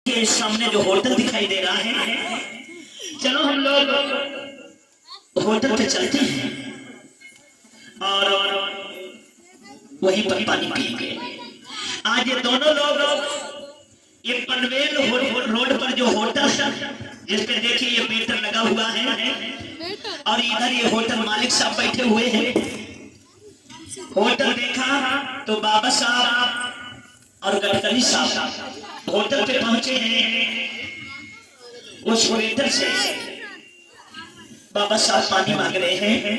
के सामने जो होटल दिखाई दे रहा है, चलो हम लोग होटल पे चलते हैं और वहीं पर पानी पिएंगे। आज ये दोनों लोग ये पनवेल रोड पर जो होटल जिस पे देखिए ये मीटर लगा हुआ है और इधर ये होटल मालिक साहब बैठे हुए हैं। होटल देखा तो बाबा साहब और गडकरी साहब होटल पे पहुंचे हैं। उस वेटर से बाबा साहब पानी मांग रहे हैं।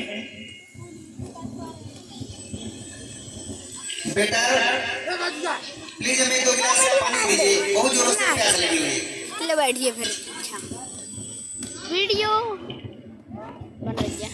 बेटा प्लीज हमें 2 गिलास का पानी दीजिए, बहुत जोरों से प्यास लगी हुई है। चलो बैठिए फिर। अच्छा वीडियो बन रही है।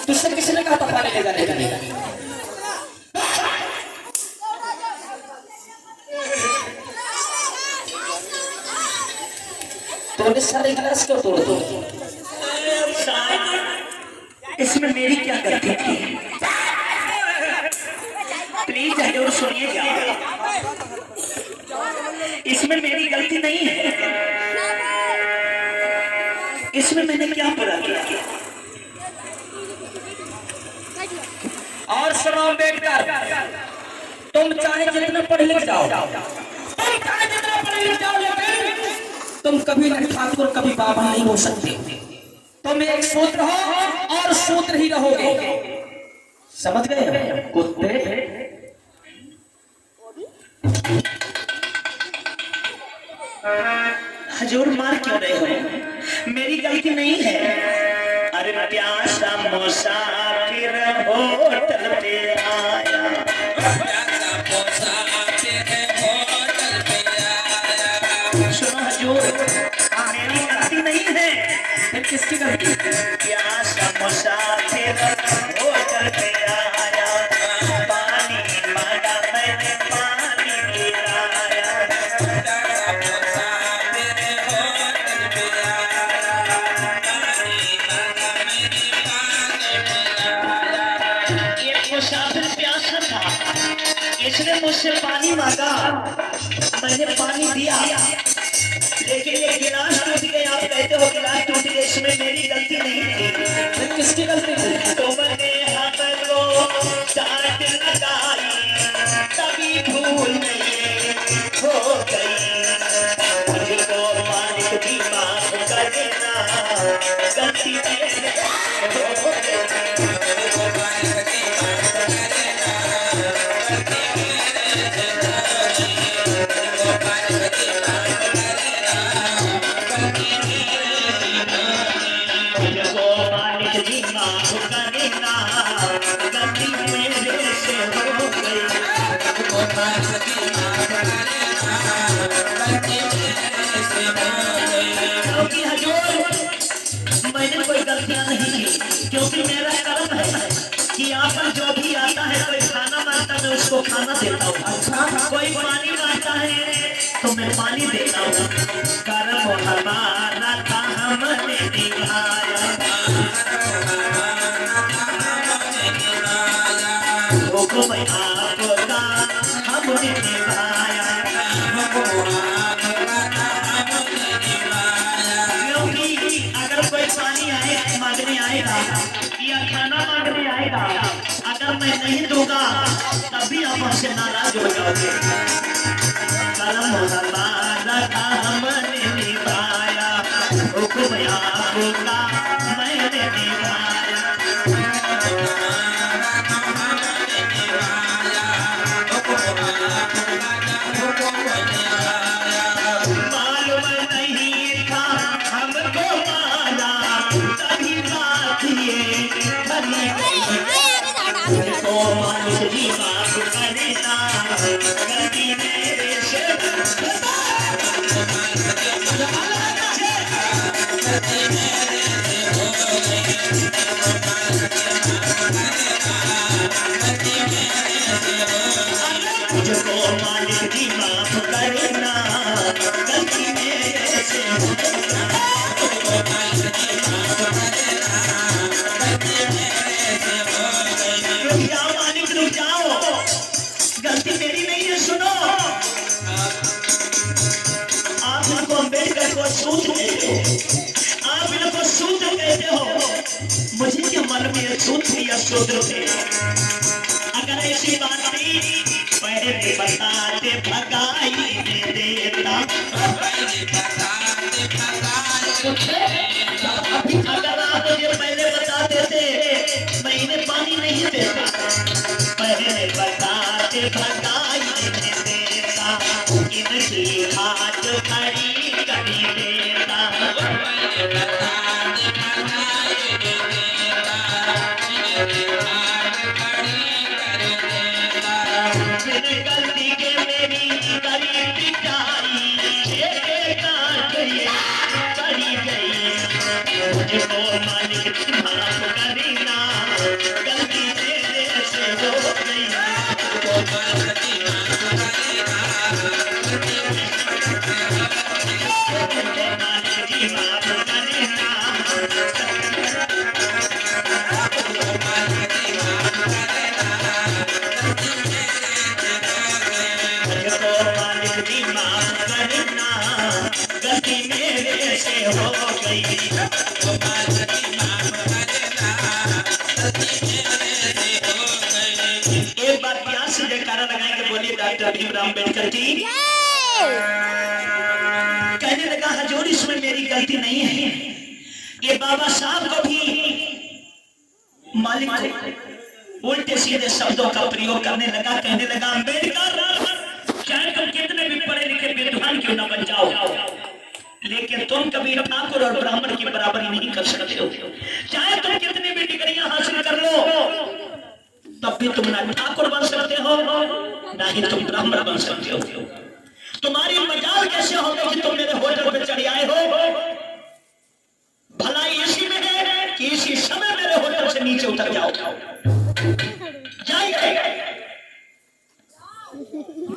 तुझसे किसने कहा था पानी लेगा नहीं? तूने सारे गिलास क्यों तोड़ दो? इसमें मेरी क्या गलती थी? प्लीज हजूर सुनिएगा, इसमें मेरी गलती नहीं है। इसमें मैंने क्या बुरा किया? और सुनो बेटकर, तुम चाहे जितना पढ़ लिख जाओ, लेकिन तुम कभी न ठाकुर कभी बाबा नहीं हो सकते। तुम एक सूत्र हो और सूत्र ही रहोगे, समझ गए कुत्ते? हजूर मार क्यों रहे हो? मेरी गलती नहीं है। अरे प्यासा मुसाफिर होटल पे आया, प्यासा मुसाफिर होटल पे आया। सुनो हजूर, मेरी गलती नहीं है। फिर किसकी गलती? प्यासा मुसाफिर होटल पे आया, पानी मांगा मैंने पानी पिलाया। मुसाफिर प्यासा था, इसने मुझसे पानी मांगा, मैंने पानी दिया, लेकिन ये गिलास टूट गया। आप कहते हो गिलास टूट गया, इसमें मेरी गलती नहीं थी। फिर किसकी गलती थी? तो मैंने हाथ को चाट लगाई, तभी भूल गई हो गई। मुझको मालिक भी माफ कर देना, गलती मेरे हो गई। मैंने कोई गलतियां नहीं की, क्योंकि मेरा कर्म है कि यहाँ पर जो भी आता है, कोई खाना मांगता है मैं उसको खाना देता हूँ, कोई पानी मांगता है तो मैं पानी देता हूँ। कर्म हमारा था हमने निभाया। हुक्म आपका हमने निभाया। क्योंकि अगर कोई पानी आए मांगने आएगा या खाना मांगने आएगा, अगर मैं नहीं दूंगा तभी आप हमसे नाराज हो जाओगे। कलम हमारा का हमने निभाया, हुक्म आपका मैंने निभाया। मालूम नहीं था हमको माला, तभी बात ये खरी को मालिक जी माफ करना, गलती मेरे से मुझको मालिक जी माफ करना, गलती मेरे से रुक जाओ मालिक, रुक जाओ, गलती मेरी नहीं है। सुनो, आप इनको अम्बेडकर को सूत्र कहते हो, आप इनको सूत्र कहते हो, मुझे क्या मालूम ये सूत्र या सूत्र थे। अगर ऐसी बात थी पहले बताते भगाई में देता, अगर आप मुझे पहले बताते थे मैं इन्हें पानी नहीं देता, पहले बताते भगाई में देता, इनकी हाथ खड़ी कभी देता। गलती के मेरी करी पिटाई, काट करी गई, मुझको मालिक माफ करना, गलती मेरे से हो गई। मालिक जी माफ करना, गलती मेरे से हो गई। एक बार प्यास से जयकारा लगाएंगे, बोलिए डॉक्टर भीमराव अम्बेडकर जी। कहने लगा हजूर इसमें मेरी गलती नहीं है। ये बाबा साहब को भी मालिक उल्टे सीधे शब्दों का प्रयोग करने लगा। कहने लगा अम्बेडकर, चाहे तुम कितने भी पढ़े लिखे विद्वान क्यों ना बन जाओ, लेकिन तुम कभी ठाकुर और ब्राह्मण की बराबरी नहीं कर सकते हो। चाहे तुम कितनी भी डिग्रियां हासिल कर लो, तब भी तुम ना ठाकुर बन सकते हो ना ही तुम ब्राह्मण बन सकते हो। तुम्हारी मजाल कैसे हो गई कि तुम मेरे होटल पे चढ़ आए हो? भलाई इसी में है कि इसी समय मेरे होटल से नीचे उतर जाओ। जाइए,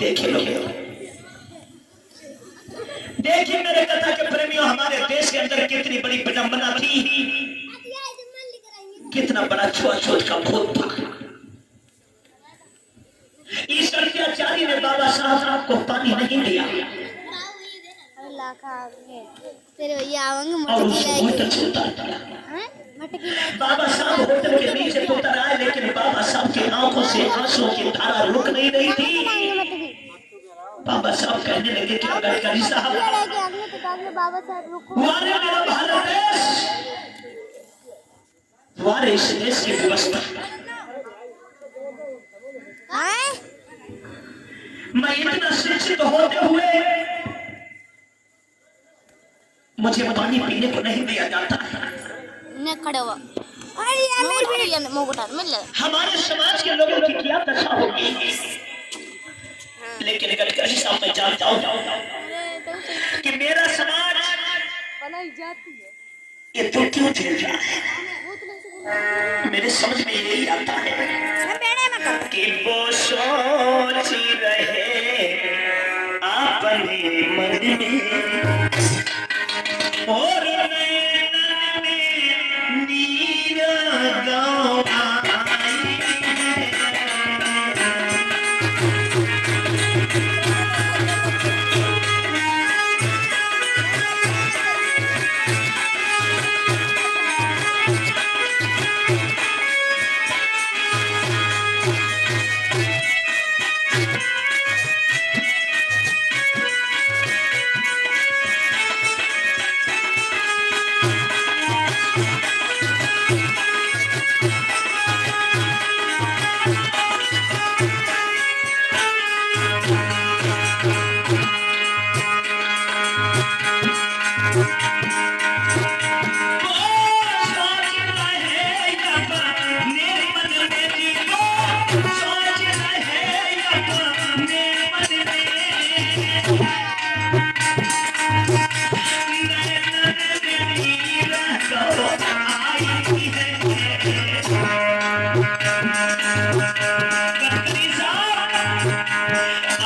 देखिए देखिए मेरे कथा के प्रेमियों, हमारे देश के अंदर कितनी बड़ी विडंबना थी, कितना बड़ा छुआछूत का भूत था। इस अत्याचारी ने बाबा साहब को पानी नहीं दिया और उसको होटल से उतार दिया। बाबा साहब होटल के नीचे उतर आए, लेकिन बाबा साहब की आंखों से आंसू की धारा रुक नहीं रही थी। बाबा साहब कहने लगे कि अम्बेडकर साहब, वारे मेरा भारत देश, वारे इस देश की व्यवस्था, मैं इतना शिक्षित होते हुए मुझे पानी पीने को नहीं दिया जाता। हमारे समाज के लोगों की क्या दशा होगी। लेकिन गडकरी साहब मैं जानता हूँ कि मेरा समाज ये तो क्यों झेल रहा है। मेरे समझ में यही आता है कि वो सोच रहे अपने मन में और नैनन में नीर गाँव आई,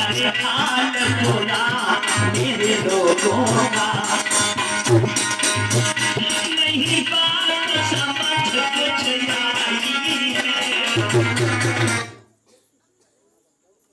अरे हाल बुरा मेरे लोगों का